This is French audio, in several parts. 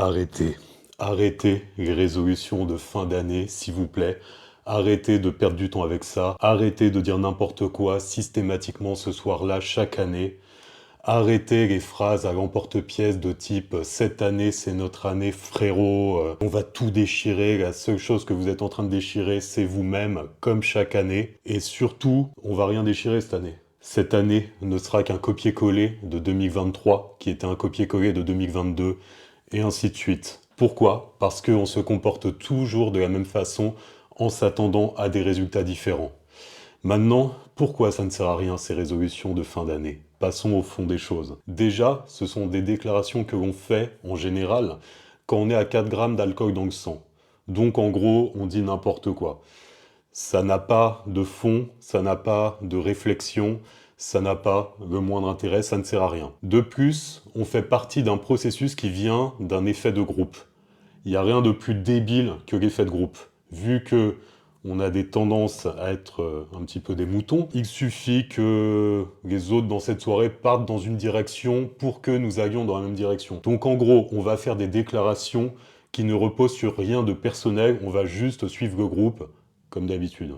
Arrêtez. Arrêtez les résolutions de fin d'année, s'il vous plaît. Arrêtez de perdre du temps avec ça. Arrêtez de dire n'importe quoi systématiquement ce soir-là, chaque année. Arrêtez les phrases à l'emporte-pièce de type «Cette année, c'est notre année, frérot, on va tout déchirer, la seule chose que vous êtes en train de déchirer, c'est vous-même, comme chaque année. Et surtout, on va rien déchirer cette année. Cette année ne sera qu'un copier-coller de 2023, qui était un copier-coller de 2022, et ainsi de suite. Pourquoi? Parce qu'on se comporte toujours de la même façon en s'attendant à des résultats différents. Maintenant, pourquoi ça ne sert à rien ces résolutions de fin d'année? Passons au fond des choses. Déjà, ce sont des déclarations que l'on fait, en général, quand on est à 4 grammes d'alcool dans le sang. Donc en gros, on dit n'importe quoi. Ça n'a pas de fond, ça n'a pas de réflexion, ça n'a pas le moindre intérêt, ça ne sert à rien. De plus, on fait partie d'un processus qui vient d'un effet de groupe. Il n'y a rien de plus débile que l'effet de groupe. Vu que on a des tendances à être un petit peu des moutons, il suffit que les autres dans cette soirée partent dans une direction pour que nous allions dans la même direction. Donc en gros, on va faire des déclarations qui ne reposent sur rien de personnel, on va juste suivre le groupe, comme d'habitude.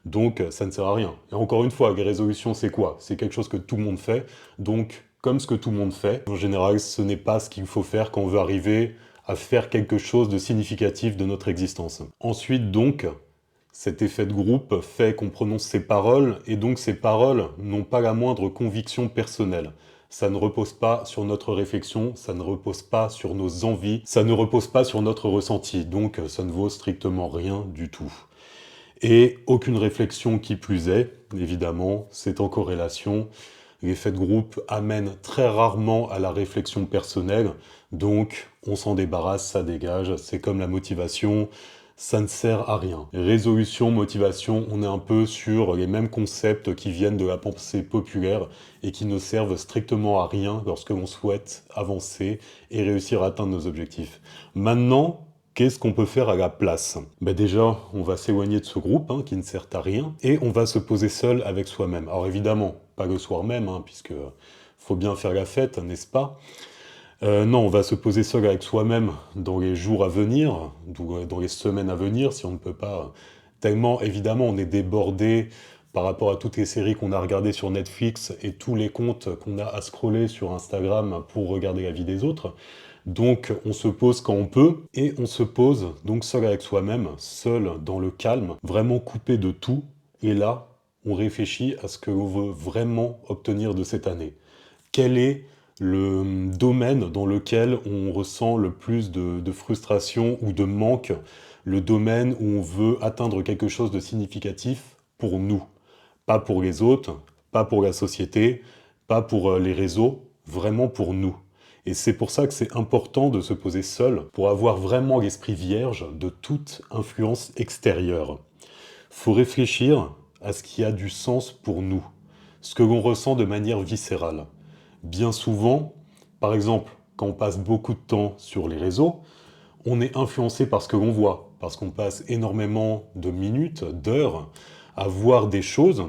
Donc ça ne sert à rien. Et encore une fois, les résolutions, c'est quoi? C'est quelque chose que tout le monde fait. Donc, comme ce que tout le monde fait, en général, ce n'est pas ce qu'il faut faire quand on veut arriver à faire quelque chose de significatif de notre existence. Ensuite, donc, cet effet de groupe fait qu'on prononce ces paroles, et donc ces paroles n'ont pas la moindre conviction personnelle. Ça ne repose pas sur notre réflexion, ça ne repose pas sur nos envies, ça ne repose pas sur notre ressenti, donc ça ne vaut strictement rien du tout. Et aucune réflexion qui plus est, évidemment, c'est en corrélation. L'effet de groupe amène très rarement à la réflexion personnelle, donc on s'en débarrasse, ça dégage, c'est comme la motivation, ça ne sert à rien. Résolution, motivation, on est un peu sur les mêmes concepts qui viennent de la pensée populaire et qui ne servent strictement à rien lorsque l'on souhaite avancer et réussir à atteindre nos objectifs. Maintenant, qu'est-ce qu'on peut faire à la place? Déjà, on va s'éloigner de ce groupe qui ne sert à rien et on va se poser seul avec soi-même. Alors évidemment, pas le soir même, puisque faut bien faire la fête, n'est-ce pas? Non, on va se poser seul avec soi-même dans les jours à venir, dans les semaines à venir, si on ne peut pas. Tellement, évidemment, on est débordé par rapport à toutes les séries qu'on a regardées sur Netflix et tous les comptes qu'on a à scroller sur Instagram pour regarder la vie des autres. Donc, on se pose quand on peut, et on se pose donc seul avec soi-même, seul dans le calme, vraiment coupé de tout, et là, on réfléchit à ce que l'on veut vraiment obtenir de cette année. Quel est le domaine dans lequel on ressent le plus de frustration ou de manque, le domaine où on veut atteindre quelque chose de significatif pour nous, pas pour les autres, pas pour la société, pas pour les réseaux, vraiment pour nous. Et c'est pour ça que c'est important de se poser seul, pour avoir vraiment l'esprit vierge de toute influence extérieure. Faut réfléchir à ce qui a du sens pour nous, ce que l'on ressent de manière viscérale. Bien souvent, par exemple, quand on passe beaucoup de temps sur les réseaux, on est influencé par ce que l'on voit, parce qu'on passe énormément de minutes, d'heures, à voir des choses,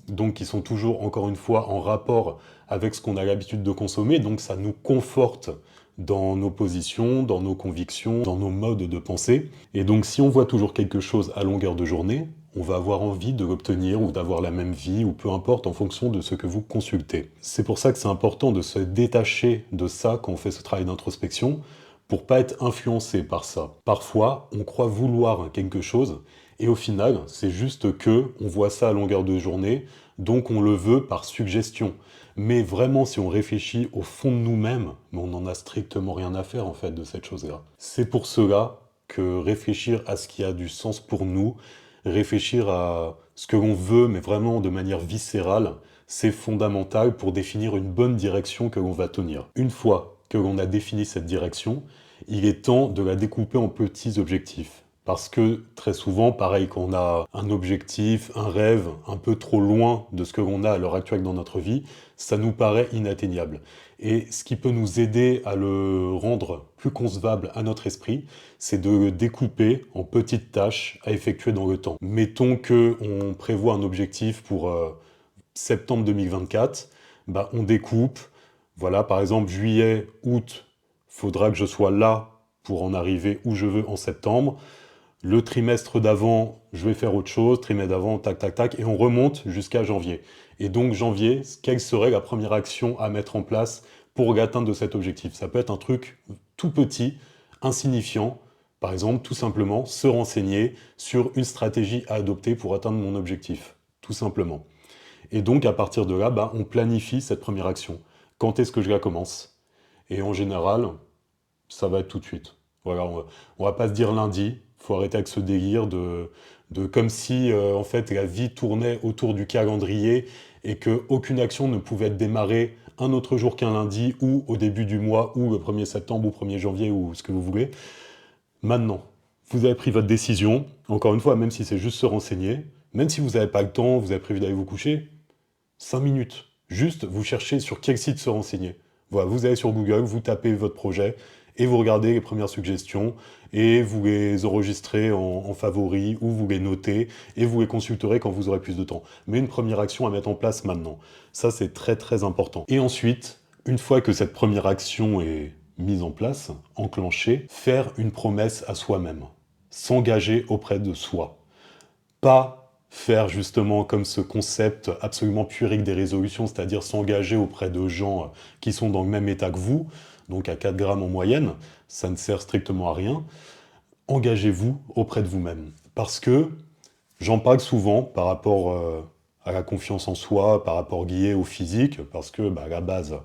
donc qui sont toujours, encore une fois, en rapport avec ce qu'on a l'habitude de consommer, donc ça nous conforte dans nos positions, dans nos convictions, dans nos modes de pensée. Et donc si on voit toujours quelque chose à longueur de journée, on va avoir envie de l'obtenir ou d'avoir la même vie, ou peu importe, en fonction de ce que vous consultez. C'est pour ça que c'est important de se détacher de ça quand on fait ce travail d'introspection, pour pas être influencé par ça. Parfois, on croit vouloir quelque chose, et au final, c'est juste que on voit ça à longueur de journée, donc on le veut par suggestion. Mais vraiment, si on réfléchit au fond de nous-mêmes, on n'en a strictement rien à faire en fait de cette chose-là. C'est pour cela que réfléchir à ce qui a du sens pour nous, réfléchir à ce que l'on veut, mais vraiment de manière viscérale, c'est fondamental pour définir une bonne direction que l'on va tenir. Une fois que l'on a défini cette direction, il est temps de la découper en petits objectifs. Parce que très souvent, pareil, quand on a un objectif, un rêve un peu trop loin de ce que l'on a à l'heure actuelle dans notre vie, ça nous paraît inatteignable. Et ce qui peut nous aider à le rendre plus concevable à notre esprit, c'est de le découper en petites tâches à effectuer dans le temps. Mettons qu'on prévoit un objectif pour septembre 2024, on découpe, voilà, par exemple, juillet, août, faudra que je sois là pour en arriver où je veux en septembre. Le trimestre d'avant, je vais faire autre chose, trimestre d'avant, tac, tac, tac, et on remonte jusqu'à janvier. Et donc janvier, quelle serait la première action à mettre en place pour atteindre de cet objectif? Ça peut être un truc tout petit, insignifiant, par exemple, tout simplement se renseigner sur une stratégie à adopter pour atteindre mon objectif, tout simplement. Et donc à partir de là, bah, on planifie cette première action. Quand est-ce que je la commence? Et en général, ça va être tout de suite. Voilà, on va pas se dire lundi, faut arrêter avec ce délire de comme si en fait la vie tournait autour du calendrier et qu'aucune action ne pouvait être démarrée un autre jour qu'un lundi ou au début du mois ou le 1er septembre ou 1er janvier ou ce que vous voulez. Maintenant, vous avez pris votre décision, encore une fois, même si c'est juste se renseigner, même si vous n'avez pas le temps, vous avez prévu d'aller vous coucher, 5 minutes. Juste, vous cherchez sur quel site se renseigner. Voilà, vous allez sur Google, vous tapez votre projet, et vous regardez les premières suggestions, et vous les enregistrez en favoris, ou vous les notez, et vous les consulterez quand vous aurez plus de temps. Mais une première action à mettre en place maintenant. Ça, c'est très très important. Et ensuite, une fois que cette première action est mise en place, enclenchée, faire une promesse à soi-même. S'engager auprès de soi. Pas faire justement comme ce concept absolument puérique des résolutions, c'est-à-dire s'engager auprès de gens qui sont dans le même état que vous, donc à 4 grammes en moyenne, ça ne sert strictement à rien. Engagez-vous auprès de vous-même. Parce que j'en parle souvent par rapport à la confiance en soi, par rapport lié au physique, parce que à la base,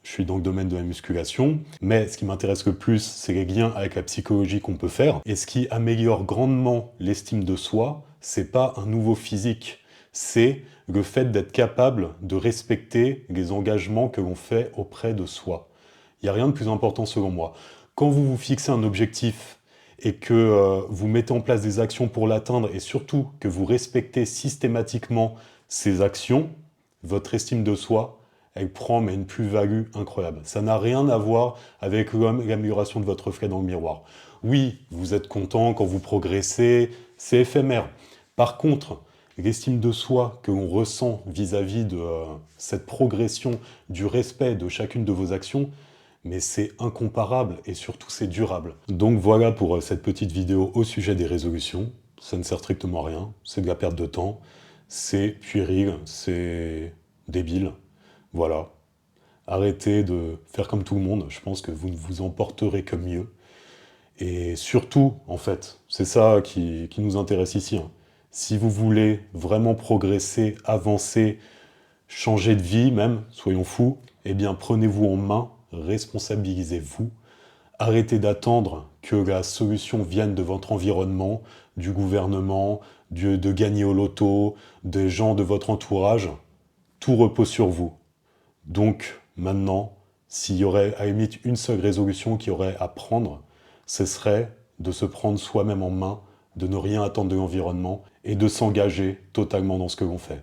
je suis dans le domaine de la musculation, mais ce qui m'intéresse le plus, c'est les liens avec la psychologie qu'on peut faire. Et ce qui améliore grandement l'estime de soi, c'est pas un nouveau physique, c'est le fait d'être capable de respecter les engagements que l'on fait auprès de soi. Il n'y a rien de plus important selon moi. Quand vous vous fixez un objectif et que vous mettez en place des actions pour l'atteindre et surtout que vous respectez systématiquement ces actions, votre estime de soi, elle prend mais une plus-value incroyable. Ça n'a rien à voir avec l'amélioration de votre reflet dans le miroir. Oui, vous êtes content quand vous progressez, c'est éphémère. Par contre, l'estime de soi que l'on ressent vis-à-vis de cette progression, du respect de chacune de vos actions, mais c'est incomparable et surtout c'est durable. Donc voilà pour cette petite vidéo au sujet des résolutions. Ça ne sert strictement à rien, c'est de la perte de temps, c'est puéril, c'est débile. Voilà. Arrêtez de faire comme tout le monde, je pense que vous ne vous en porterez que mieux. Et surtout, en fait, c'est ça qui nous intéresse ici. Hein. Si vous voulez vraiment progresser, avancer, changer de vie même, soyons fous, eh bien prenez-vous en main, responsabilisez-vous. Arrêtez d'attendre que la solution vienne de votre environnement, du gouvernement, de gagner au loto, des gens de votre entourage. Tout repose sur vous. Donc maintenant, s'il y aurait à la limite une seule résolution qu'il y aurait à prendre, ce serait de se prendre soi-même en main, de ne rien attendre de l'environnement et de s'engager totalement dans ce que l'on fait.